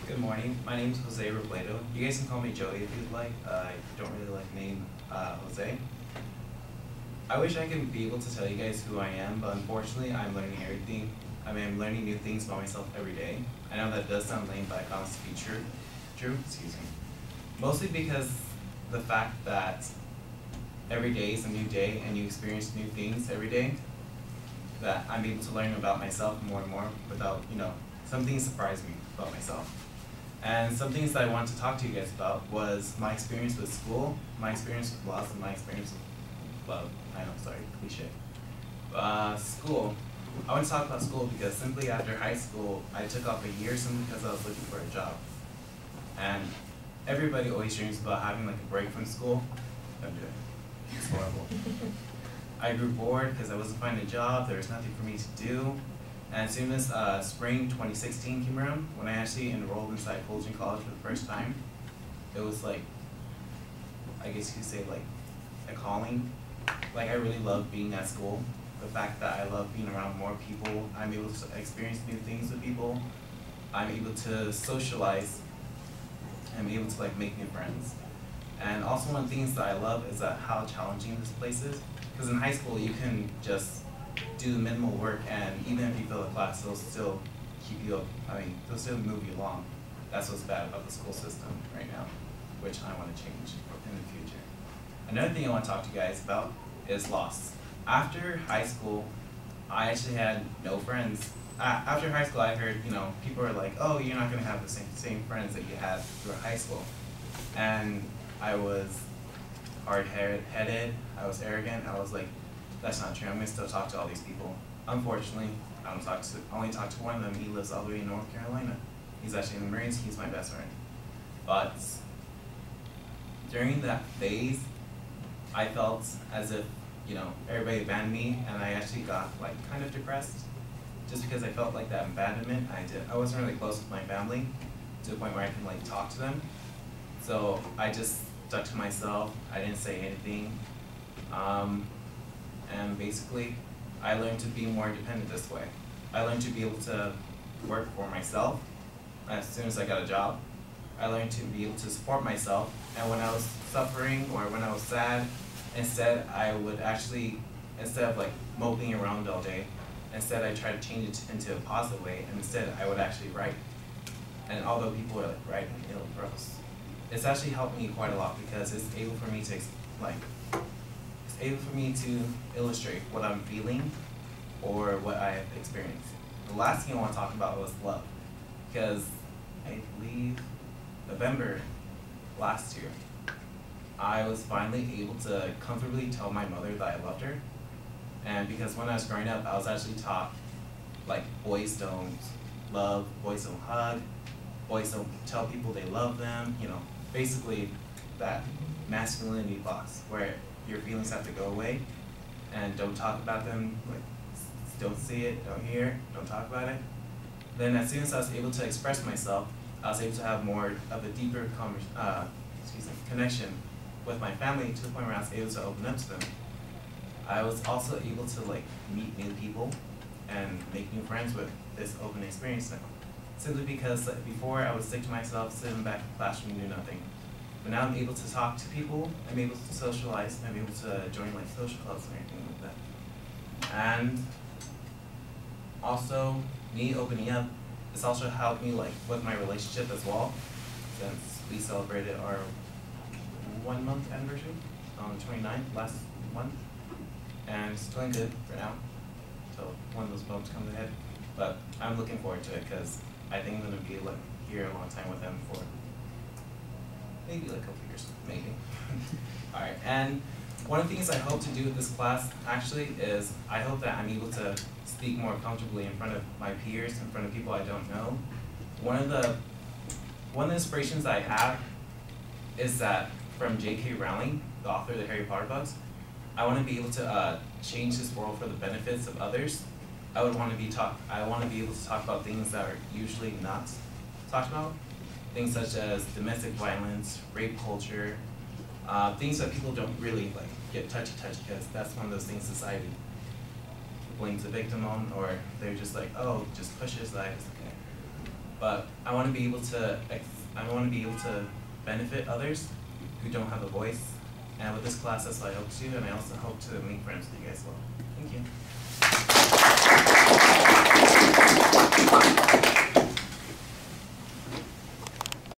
Good morning. My name is Jose Robledo. You guys can call me Joey if you'd like. I don't really like the name Jose. I wish I could be able to tell you guys who I am, but unfortunately I'm learning everything. I'm learning new things about myself every day. I know that does sound lame, but I promise to be true, excuse me. Mostly because the fact that every day is a new day and you experience new things every day, that I'm able to learn about myself more and more without, some things surprise me about myself. And some things that I wanted to talk to you guys about was my experience with school, my experience with loss, and my experience with love. I know, sorry, cliche. School. I want to talk about school because simply after high school, I took off a year simply because I was looking for a job. And everybody always dreams about having like a break from school. Don't do it. It's horrible. I grew bored because I wasn't finding a job, there was nothing for me to do. And as soon as spring 2016 came around, when I actually enrolled in psychology in college for the first time, it was like, I guess you could say like a calling. Like I really love being at school. The fact that I love being around more people, I'm able to experience new things with people, I'm able to socialize, I'm able to like make new friends. And also one of the things that I love is how challenging this place is. Because in high school you can just do minimal work, and even if you fail a class, they'll still keep you up. They'll still move you along. That's what's bad about the school system right now, which I want to change in the future. Another thing I want to talk to you guys about is loss. After high school, I actually had no friends. After high school, I heard, people are like, oh, you're not going to have the same friends that you had throughout high school. And I was hard-headed, I was arrogant, I was like, that's not true, I'm going to still talk to all these people. Unfortunately, I only talk to one of them. He lives all the way in North Carolina. He's actually in the Marines, he's my best friend. But during that phase, I felt as if, everybody abandoned me, and I actually got like kind of depressed. Just because I felt like that abandonment, I wasn't really close with my family to the point where I can like talk to them. So I just stuck to myself, I didn't say anything. And basically, I learned to be more independent this way. I learned to be able to work for myself as soon as I got a job. I learned to be able to support myself, and when I was suffering or when I was sad, instead of like moping around all day, instead I tried to change it into a positive way, and instead I would actually write. And although people are like writing gross, it's actually helped me quite a lot because it's able for me to illustrate what I'm feeling or what I have experienced. The last thing I want to talk about was love, because I believe November last year, I was finally able to comfortably tell my mother that I loved her. And because when I was growing up, I was actually taught like boys don't love, boys don't hug, boys don't tell people they love them, basically that masculinity box where your feelings have to go away and don't talk about them, like don't see it, don't hear it, don't talk about it. Then as soon as I was able to express myself, I was able to have more of a deeper connection with my family to the point where I was able to open up to them. I was also able to like meet new people and make new friends with this open experience now. Simply because before I would stick to myself, sitting back in the classroom and do nothing. But now I'm able to talk to people, I'm able to socialize, I'm able to join like social clubs and anything like that. And also, me opening up, this also helped me like with my relationship as well, since we celebrated our 1 month anniversary on the 29th, last month. And it's going good for now, until one of those moments comes ahead. But I'm looking forward to it because I think I'm going to be like here a long time with him for maybe like a couple years, maybe. Alright, and one of the things I hope to do with this class actually is I hope that I'm able to speak more comfortably in front of my peers, in front of people I don't know. One of the inspirations I have is that from J.K. Rowling, the author of the Harry Potter books, I want to be able to change this world for the benefits of others. I want to be able to talk about things that are usually not talked about. Things such as domestic violence, rape culture, things that people don't really like get touchy because that's one of those things society blames the victim on, or they're just like, oh, just push it aside, it's okay. but I want to be able to benefit others who don't have a voice. And with this class, that's what I hope to do, and I also hope to make friends with you guys as well. Thank you.